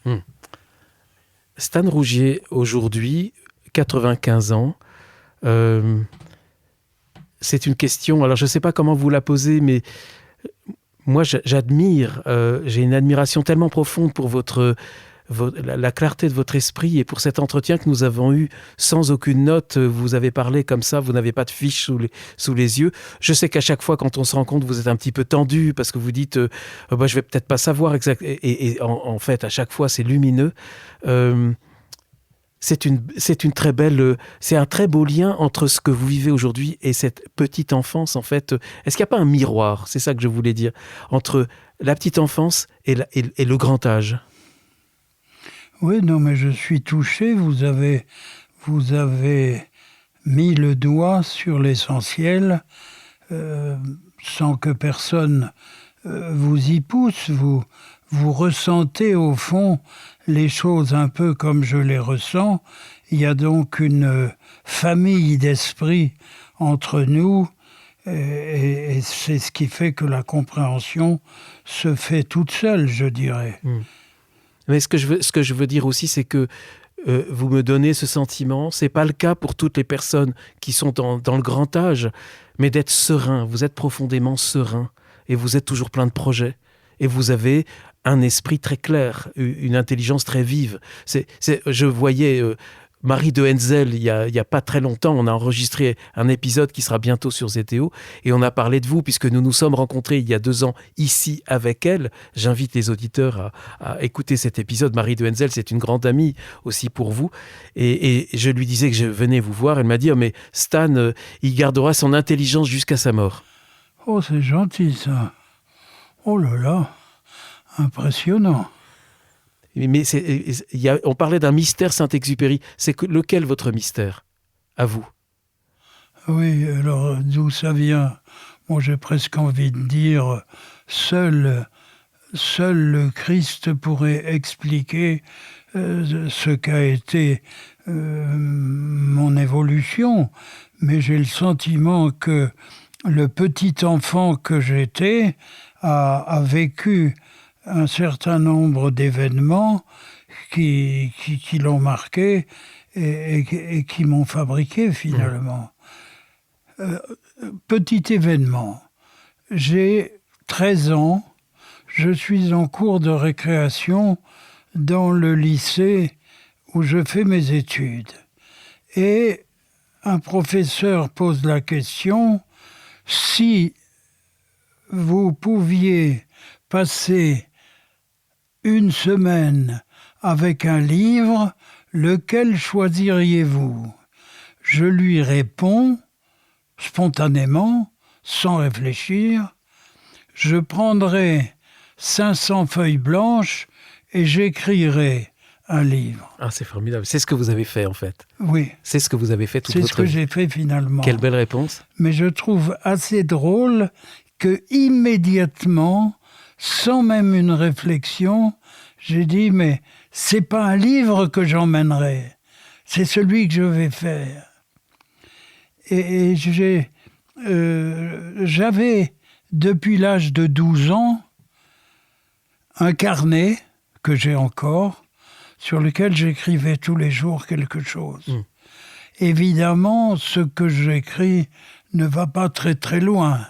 Stan Rougier, aujourd'hui, 95 ans. C'est une question, alors je ne sais pas comment vous la posez, mais moi j'admire, j'ai une admiration tellement profonde pour la clarté de votre esprit et pour cet entretien que nous avons eu sans aucune note. Vous avez parlé comme ça, vous n'avez pas de fiche sous les yeux. Je sais qu'à chaque fois quand on se rencontre, vous êtes un petit peu tendu parce que vous dites je vais peut-être pas savoir exact. Et en fait, à chaque fois, c'est lumineux. C'est une très belle, c'est un très beau lien entre ce que vous vivez aujourd'hui et cette petite enfance, en fait. Est-ce qu'il n'y a pas un miroir, c'est ça que je voulais dire, entre la petite enfance et le grand âge ? Oui, non, mais je suis touché. Vous avez mis le doigt sur l'essentiel sans que personne vous y pousse. Vous ressentez au fond les choses un peu comme je les ressens. Il y a donc une famille d'esprit entre nous et c'est ce qui fait que la compréhension se fait toute seule, je dirais. Mais ce que je veux dire aussi, c'est que vous me donnez ce sentiment, c'est pas le cas pour toutes les personnes qui sont dans le grand âge, mais d'être serein. Vous êtes profondément serein et vous êtes toujours plein de projets. Et vous avez un esprit très clair, une intelligence très vive. Je voyais Marie de Henzel, il y a pas très longtemps, on a enregistré un épisode qui sera bientôt sur ZTO, et on a parlé de vous, puisque nous nous sommes rencontrés il y a 2 ans ici avec elle. J'invite les auditeurs à écouter cet épisode. Marie de Henzel, c'est une grande amie aussi pour vous. Et je lui disais que je venais vous voir. Elle m'a dit mais Stan, il gardera son intelligence jusqu'à sa mort. Oh, c'est gentil ça. Oh là là, impressionnant. Mais on parlait d'un mystère Saint-Exupéry. C'est lequel votre mystère, à vous ? Oui, alors d'où ça vient ? Moi, j'ai presque envie de dire, seul le Christ pourrait expliquer ce qu'a été mon évolution. Mais j'ai le sentiment que le petit enfant que j'étais a vécu un certain nombre d'événements qui l'ont marqué et qui m'ont fabriqué finalement. Petit événement. J'ai 13 ans, je suis en cours de récréation dans le lycée où je fais mes études. Et un professeur pose la question, si vous pouviez passer une semaine avec un livre, lequel choisiriez-vous ? Je lui réponds, spontanément, sans réfléchir, je prendrai 500 feuilles blanches et j'écrirai un livre. Ah, c'est formidable. C'est ce que vous avez fait, en fait. Oui. C'est ce que vous avez fait toute votre vie. C'est ce que j'ai fait finalement. Quelle belle réponse. Mais je trouve assez drôle que immédiatement, sans même une réflexion, j'ai dit, mais c'est pas un livre que j'emmènerai, c'est celui que je vais faire. Et j'avais, depuis l'âge de 12 ans, un carnet que j'ai encore, sur lequel j'écrivais tous les jours quelque chose. Évidemment, ce que j'écris ne va pas très très loin.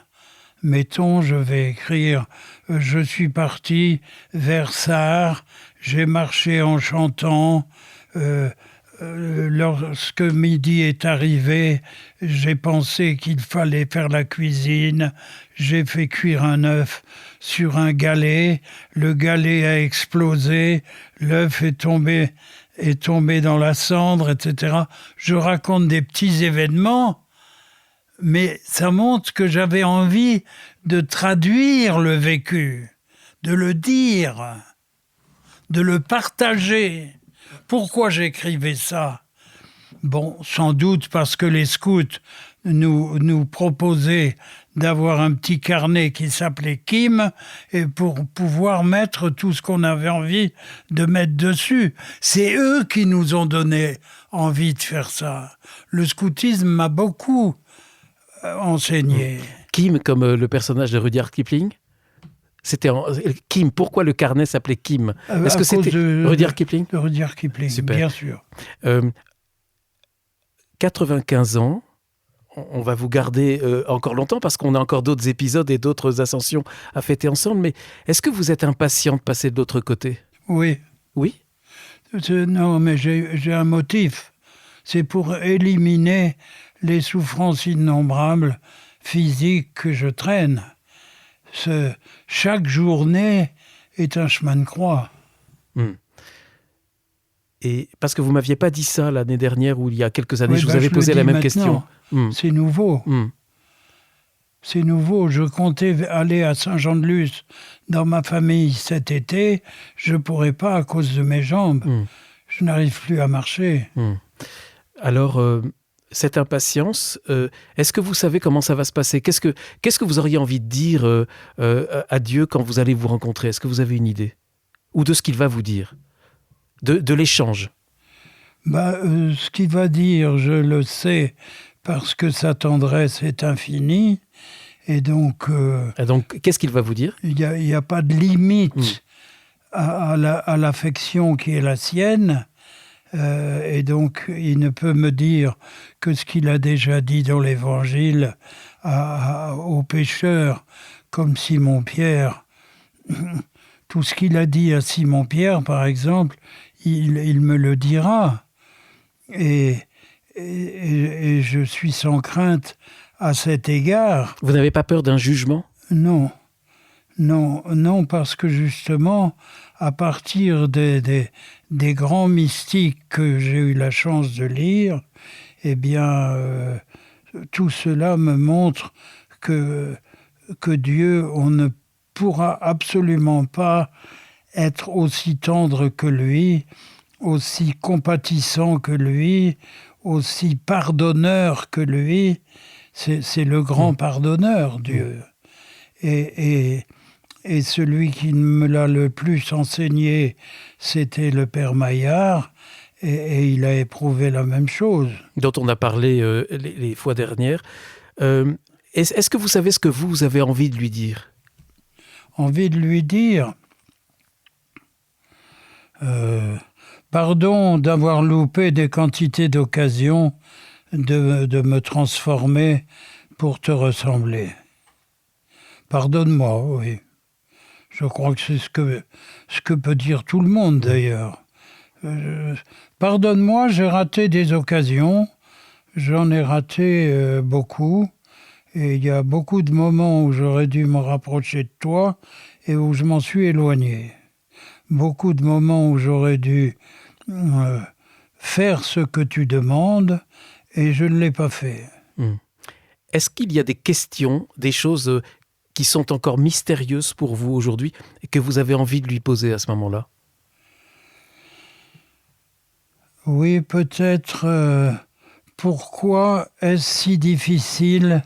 Mettons, je vais écrire « Je suis parti vers Sarre, j'ai marché en chantant, lorsque midi est arrivé, j'ai pensé qu'il fallait faire la cuisine, j'ai fait cuire un œuf sur un galet, le galet a explosé, l'œuf est tombé dans la cendre, etc. » Je raconte des petits événements, mais ça montre que j'avais envie de traduire le vécu, de le dire, de le partager. Pourquoi j'écrivais ça ? Bon, sans doute parce que les scouts nous proposaient d'avoir un petit carnet qui s'appelait Kim, et pour pouvoir mettre tout ce qu'on avait envie de mettre dessus. C'est eux qui nous ont donné envie de faire ça. Le scoutisme m'a beaucoup enseigné. Kim, comme le personnage de Rudyard Kipling ? Kim, pourquoi le carnet s'appelait Kim ? Est-ce que c'était Rudyard Kipling ? De Rudyard Kipling, super. Bien sûr. 95 ans, on va vous garder encore longtemps parce qu'on a encore d'autres épisodes et d'autres ascensions à fêter ensemble, mais est-ce que vous êtes impatient de passer de l'autre côté ? Oui. Oui ? Non, mais j'ai un motif. C'est pour éliminer les souffrances innombrables physiques que je traîne. Chaque journée est un chemin de croix. Et parce que vous ne m'aviez pas dit ça l'année dernière ou il y a quelques années, Oui, je vous avais posé la même question. C'est nouveau. C'est nouveau. Je comptais aller à Saint-Jean-de-Luz dans ma famille cet été. Je ne pourrais pas à cause de mes jambes. Je n'arrive plus à marcher. Alors, cette impatience, est-ce que vous savez comment ça va se passer ? Qu'est-ce que vous auriez envie de dire à Dieu quand vous allez vous rencontrer ? Est-ce que vous avez une idée ? Ou de ce qu'il va vous dire ? De l'échange ? Ce qu'il va dire, je le sais, parce que sa tendresse est infinie. Et donc, qu'est-ce qu'il va vous dire ? Il n'y a pas de limite à l'affection qui est la sienne. Et donc, il ne peut me dire que ce qu'il a déjà dit dans l'Évangile aux pécheurs, comme Simon-Pierre. Tout ce qu'il a dit à Simon-Pierre, par exemple, il me le dira. Et je suis sans crainte à cet égard. Vous n'avez pas peur d'un jugement ? Non, parce que justement, à partir des grands mystiques que j'ai eu la chance de lire, eh bien, tout cela me montre que Dieu, on ne pourra absolument pas être aussi tendre que lui, aussi compatissant que lui, aussi pardonneur que lui. C'est le grand pardonneur, Dieu. Et celui qui me l'a le plus enseigné, c'était le Père Maillard, et il a éprouvé la même chose. Dont on a parlé les fois dernières. Est-ce que vous savez ce que vous avez envie de lui dire ? Envie de lui dire pardon d'avoir loupé des quantités d'occasions de me transformer pour te ressembler. Pardonne-moi, oui. Je crois que c'est ce que peut dire tout le monde d'ailleurs. Pardonne-moi, j'ai raté des occasions, j'en ai raté beaucoup, et il y a beaucoup de moments où j'aurais dû me rapprocher de toi et où je m'en suis éloigné. Beaucoup de moments où j'aurais dû faire ce que tu demandes et je ne l'ai pas fait. Est-ce qu'il y a des questions, des choses qui sont encore mystérieuses pour vous aujourd'hui et que vous avez envie de lui poser à ce moment-là? Oui, peut-être. Pourquoi est-ce si difficile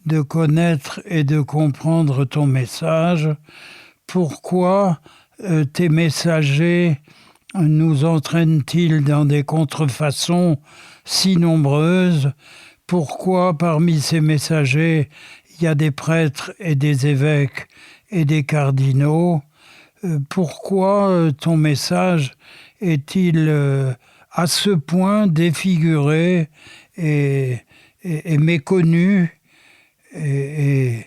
de connaître et de comprendre ton message? Pourquoi tes messagers nous entraînent-ils dans des contrefaçons si nombreuses? Pourquoi parmi ces messagers, il y a des prêtres et des évêques et des cardinaux? Pourquoi ton message est-il à ce point défiguré et méconnu et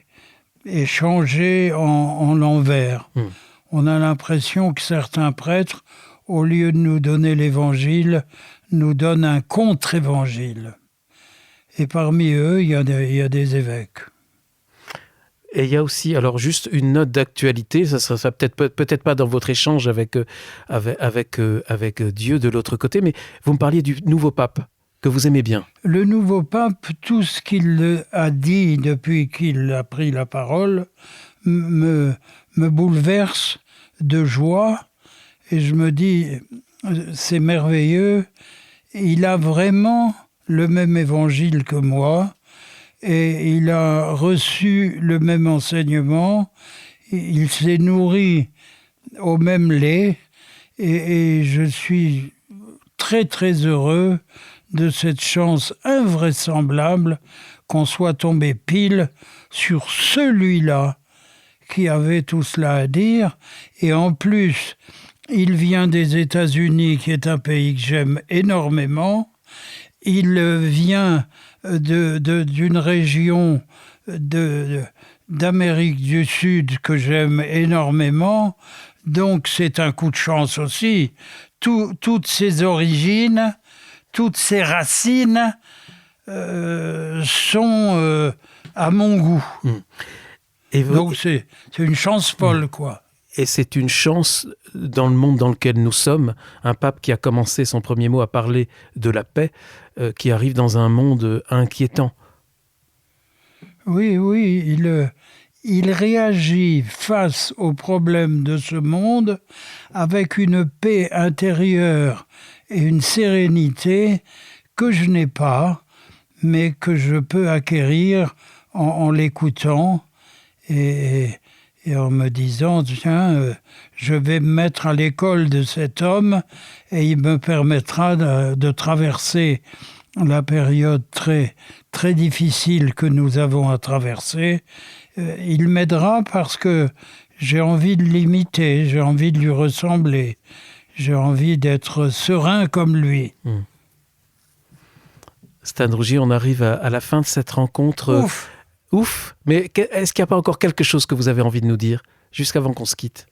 changé en l'envers? On a l'impression que certains prêtres, au lieu de nous donner l'évangile, nous donnent un contre-évangile. Et parmi eux, il y a des évêques. Et il y a aussi, alors juste une note d'actualité, ça sera peut-être pas dans votre échange avec Dieu de l'autre côté, mais vous me parliez du nouveau pape, que vous aimez bien. Le nouveau pape, tout ce qu'il a dit depuis qu'il a pris la parole, me bouleverse de joie, et je me dis, c'est merveilleux, il a vraiment le même évangile que moi, et il a reçu le même enseignement, il s'est nourri au même lait, et je suis très très heureux de cette chance invraisemblable qu'on soit tombé pile sur celui-là qui avait tout cela à dire, et en plus, il vient des États-Unis, qui est un pays que j'aime énormément. Il vient d'une région d'Amérique du Sud que j'aime énormément. Donc c'est un coup de chance aussi. Toutes ses origines, toutes ses racines sont à mon goût. Donc c'est une chance folle, quoi. Et c'est une chance dans le monde dans lequel nous sommes, un pape qui a commencé son premier mot à parler de la paix, qui arrive dans un monde inquiétant. Oui, il réagit face aux problèmes de ce monde avec une paix intérieure et une sérénité que je n'ai pas, mais que je peux acquérir en l'écoutant et en me disant, tiens, je vais me mettre à l'école de cet homme et il me permettra de traverser la période très, très difficile que nous avons à traverser. Il m'aidera parce que j'ai envie de l'imiter, j'ai envie de lui ressembler, j'ai envie d'être serein comme lui. Stan Rougier, on arrive à la fin de cette rencontre. Ouf, mais est-ce qu'il n'y a pas encore quelque chose que vous avez envie de nous dire, jusqu'avant qu'on se quitte?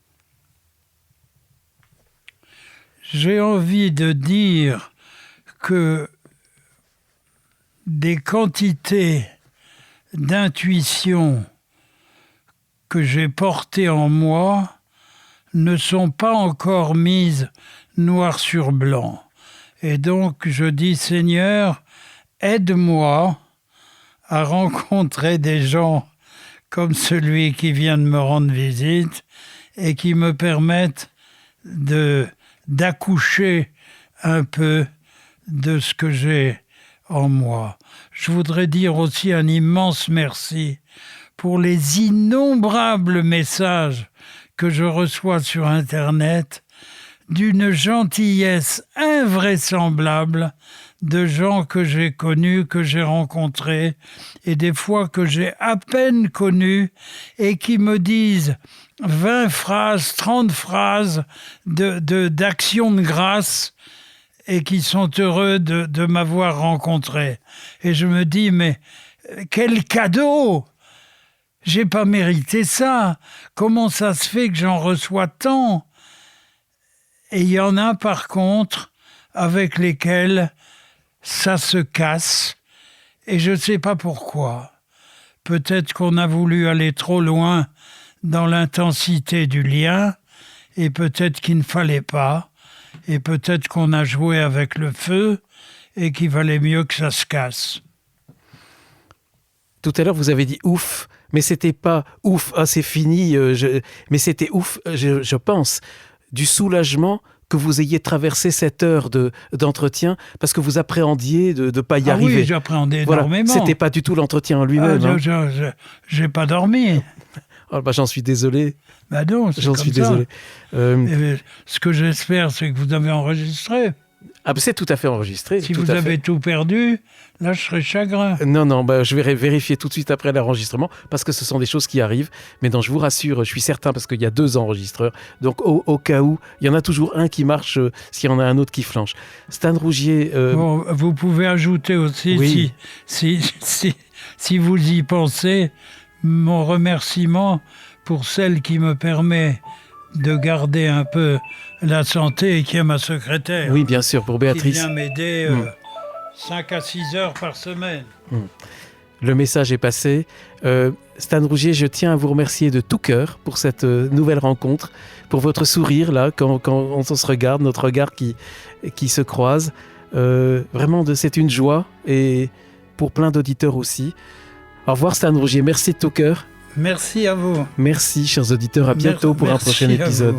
J'ai envie de dire que des quantités d'intuition que j'ai portées en moi ne sont pas encore mises noir sur blanc. Et donc je dis, Seigneur, aide-moi à rencontrer des gens comme celui qui vient de me rendre visite et qui me permettent d'accoucher un peu de ce que j'ai en moi. Je voudrais dire aussi un immense merci pour les innombrables messages que je reçois sur Internet d'une gentillesse invraisemblable de gens que j'ai connus, que j'ai rencontrés, et des fois que j'ai à peine connus, et qui me disent 20 phrases, 30 phrases d'action de grâce, et qui sont heureux de m'avoir rencontré. Et je me dis, mais quel cadeau! j'ai pas mérité ça. Comment ça se fait que j'en reçois tant? Et il y en a par contre avec lesquels ça se casse et je ne sais pas pourquoi. Peut-être qu'on a voulu aller trop loin dans l'intensité du lien et peut-être qu'il ne fallait pas et peut-être qu'on a joué avec le feu et qu'il valait mieux que ça se casse. Tout à l'heure, vous avez dit ouf, mais c'était pas ouf, ah c'est fini, mais c'était ouf, je pense, du soulagement que vous ayez traversé cette heure d'entretien parce que vous appréhendiez de ne pas y arriver. Oui, j'appréhendais énormément. C'était pas du tout l'entretien en lui-même. J'ai pas dormi. Oh, j'en suis désolé. Non, c'est j'en comme suis ça. Désolé. Ce que j'espère, c'est que vous avez enregistré. C'est tout à fait enregistré. Si vous avez tout perdu, là, je serais chagrin. Non, je vais vérifier tout de suite après l'enregistrement parce que ce sont des choses qui arrivent. Mais non, je vous rassure, je suis certain parce qu'il y a 2 enregistreurs. Donc, au cas où, il y en a toujours un qui marche s'il y en a un autre qui flanche. Stan Rougier... Bon, vous pouvez ajouter aussi, oui. si vous y pensez, mon remerciement pour celle qui me permet de garder un peu la santé et qui est ma secrétaire. Oui, bien sûr, pour Béatrice. Qui vient m'aider 5 à 6 heures par semaine. Le message est passé. Stan Rougier, je tiens à vous remercier de tout cœur pour cette nouvelle rencontre, pour votre sourire là, quand on se regarde, notre regard qui se croise. Vraiment, c'est une joie et pour plein d'auditeurs aussi. Au revoir Stan Rougier, merci de tout cœur. Merci à vous. Merci chers auditeurs, à bientôt pour un prochain épisode.